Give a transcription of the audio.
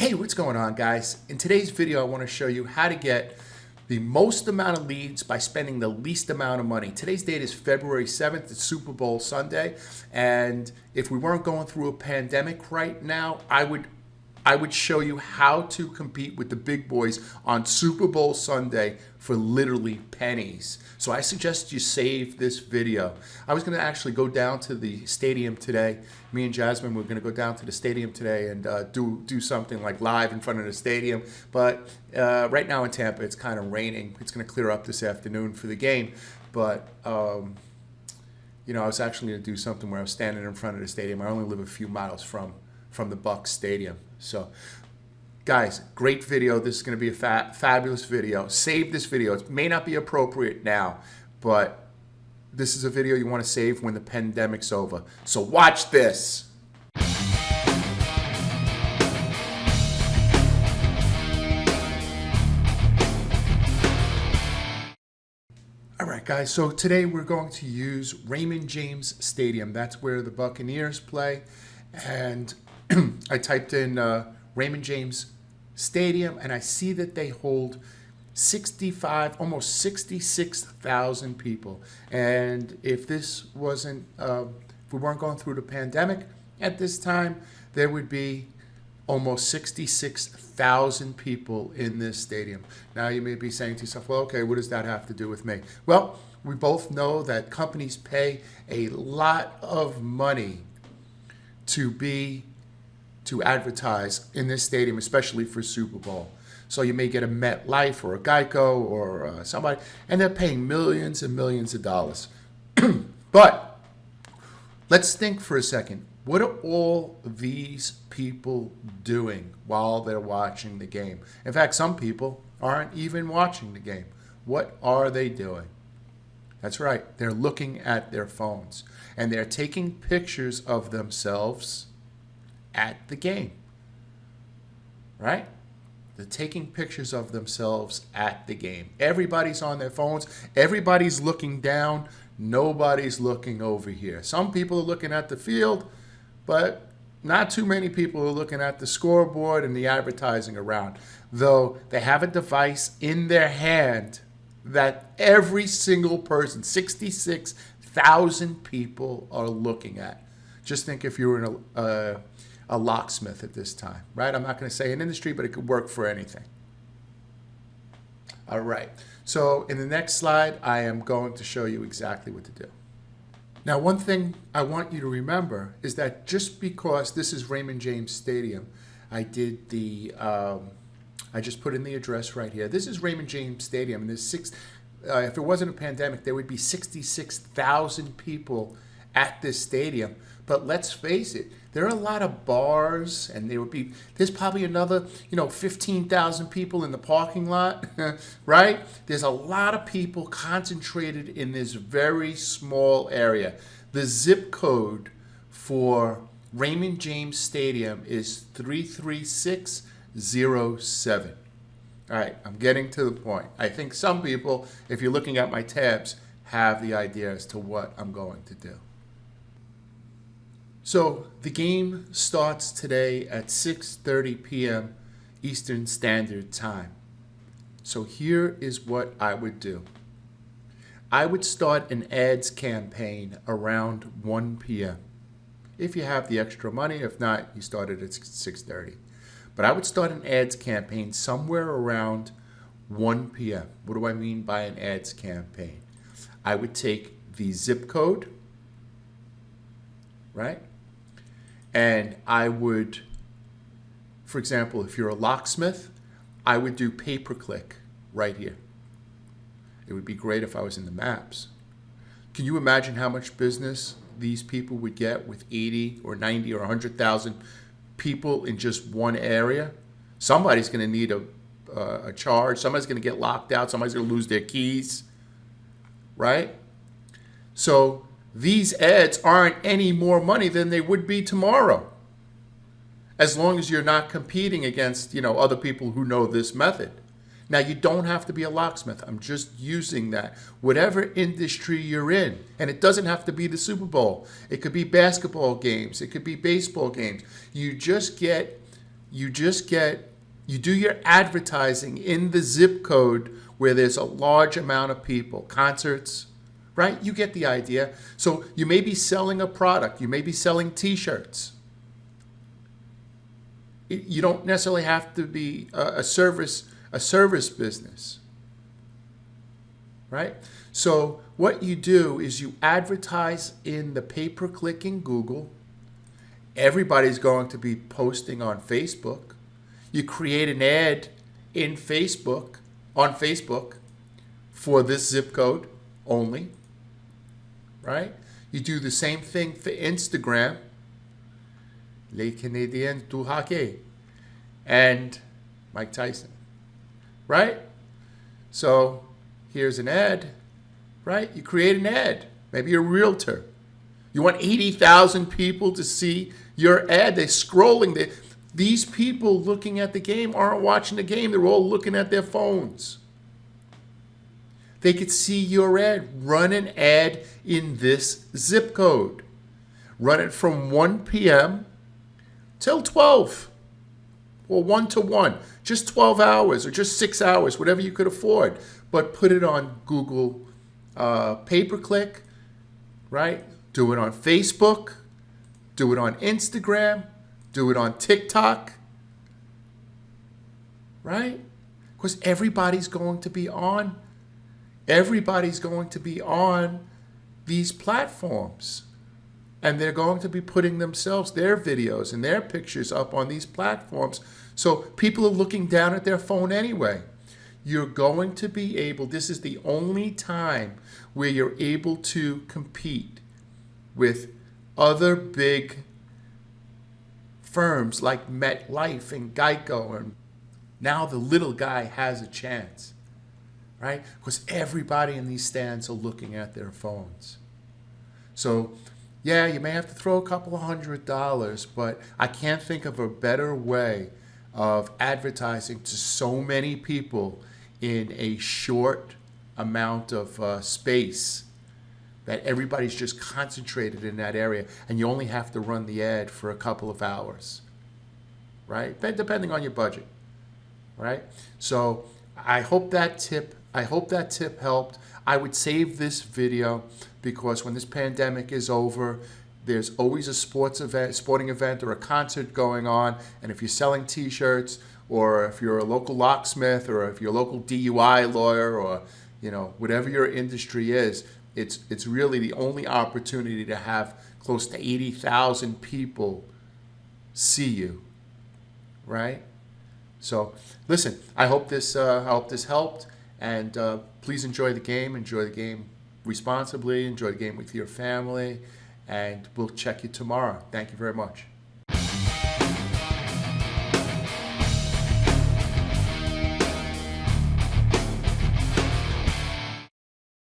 Hey, what's going on, guys? In today's video, I want to show you how to get the most amount of leads by spending the least amount of money. Today's date is February 7th. It's Superbowl Sunday. And if we weren't going through a pandemic right now, I would show you how to compete with the big boys on Superbowl Sunday for literally pennies. So I suggest you save this video. I was going to actually go down to the stadium today. Me and Jasmine were going to go down to the stadium today and do something like live in front of the stadium. But right now in Tampa, it's kind of raining. It's going to clear up this afternoon for the game. But you know, I was actually going to do something where I was standing in front of the stadium. I only live a few miles from the Bucs Stadium. So, guys, great video. This is going to be a fabulous video. Save this video. It may not be appropriate now, but this is a video you want to save when the pandemic's over. So watch this. All right, guys, so today we're going to use Raymond James Stadium. That's where the Buccaneers play. And I typed in Raymond James Stadium, and I see that they hold almost 66,000 people. And if this wasn't, if we weren't going through the pandemic at this time, there would be almost 66,000 people in this stadium. Now you may be saying to yourself, well, okay, what does that have to do with me? Well, we both know that companies pay a lot of money to advertise in this stadium, especially for Super Bowl. So you may get a MetLife or a Geico or somebody, and they're paying millions and millions of dollars. But let's think for a second. What are all these people doing while they're watching the game? In fact, some people aren't even watching the game. What are they doing? That's right. They're looking at their phones, and they're taking pictures of themselves at the game, right? They're taking pictures of themselves at the game. Everybody's on their phones. Everybody's looking down. Nobody's looking over here. Some people are looking at the field, but not too many people are looking at the scoreboard and the advertising around, though they have a device in their hand that every single person, 66,000 people, are looking at. Just think if you were in a locksmith at this time, right? I'm not going to say an industry, but it could work for anything. All right. So in the next slide, I am going to show you exactly what to do. Now, one thing I want you to remember is that just because this is Raymond James Stadium, I just put in the address right here. This is Raymond James Stadium, and there's if it wasn't a pandemic, there would be 66,000 people at this stadium. But let's face it, there are a lot of bars, and there's probably another, 15,000 people in the parking lot, right? There's a lot of people concentrated in this very small area. The zip code for Raymond James Stadium is 33607. All right, I'm getting to the point. I think some people, if you're looking at my tabs, have the idea as to what I'm going to do. So the game starts today at 6:30 p.m. Eastern Standard Time. So here is what I would do. I would start an ads campaign around 1 p.m. If you have the extra money. If not, you start it at 6:30. But I would start an ads campaign somewhere around 1 p.m. What do I mean by an ads campaign? I would take the zip code, right? And I would, for example, if you're a locksmith, I would do pay-per-click right here. It would be great if I was in the maps. Can you imagine how much business these people would get with 80 or 90 or 100,000 people in just one area? Somebody's going to need a charge. Somebody's going to get locked out. Somebody's going to lose their keys, right? So these ads aren't any more money than they would be tomorrow, as long as you're not competing against, other people who know this method. Now, you don't have to be a locksmith. I'm just using that. Whatever industry you're in, and it doesn't have to be the Super Bowl. It could be basketball games. It could be baseball games. You just get you do your advertising in the zip code where there's a large amount of people, concerts, right? You get the idea. So you may be selling a product. You may be selling t-shirts. You don't necessarily have to be a service business, right? So what you do is you advertise in the pay-per-click in Google. Everybody's going to be posting on Facebook. You create an ad in Facebook, on Facebook, for this zip code only, right? You do the same thing for Instagram, Les Canadiens du hockey, and Mike Tyson, right? So here's an ad, right? You create an ad. Maybe you're a realtor. You want 80,000 people to see your ad. They're scrolling. These people looking at the game aren't watching the game. They're all looking at their phones. They could see your ad. Run an ad in this zip code. Run it from 1 p.m. till 12 or 1 to 1. Just 12 hours or just 6 hours, whatever you could afford. But put it on Google pay-per-click, right? Do it on Facebook. Do it on Instagram. Do it on TikTok. Right? Because everybody's going to be on. Everybody's going to be on these platforms. And they're going to be putting themselves, their videos and their pictures up on these platforms. So people are looking down at their phone anyway. You're going to be able, this is the only time where you're able to compete with other big firms like MetLife and Geico, and now the little guy has a chance, right? Because everybody in these stands are looking at their phones. So, yeah, you may have to throw a couple of $100, but I can't think of a better way of advertising to so many people in a short amount of space that everybody's just concentrated in that area, and you only have to run the ad for a couple of hours, right? Depending on your budget, right? So I hope that tip helped. I would save this video because when this pandemic is over, there's always a sporting event or a concert going on, and if you're selling t-shirts, or if you're a local locksmith, or if you're a local DUI lawyer, or whatever your industry is, it's really the only opportunity to have close to 80,000 people see you, right? So listen, I hope this helped, and please enjoy the game. Enjoy the game responsibly. Enjoy the game with your family, and we'll check you tomorrow. Thank you very much.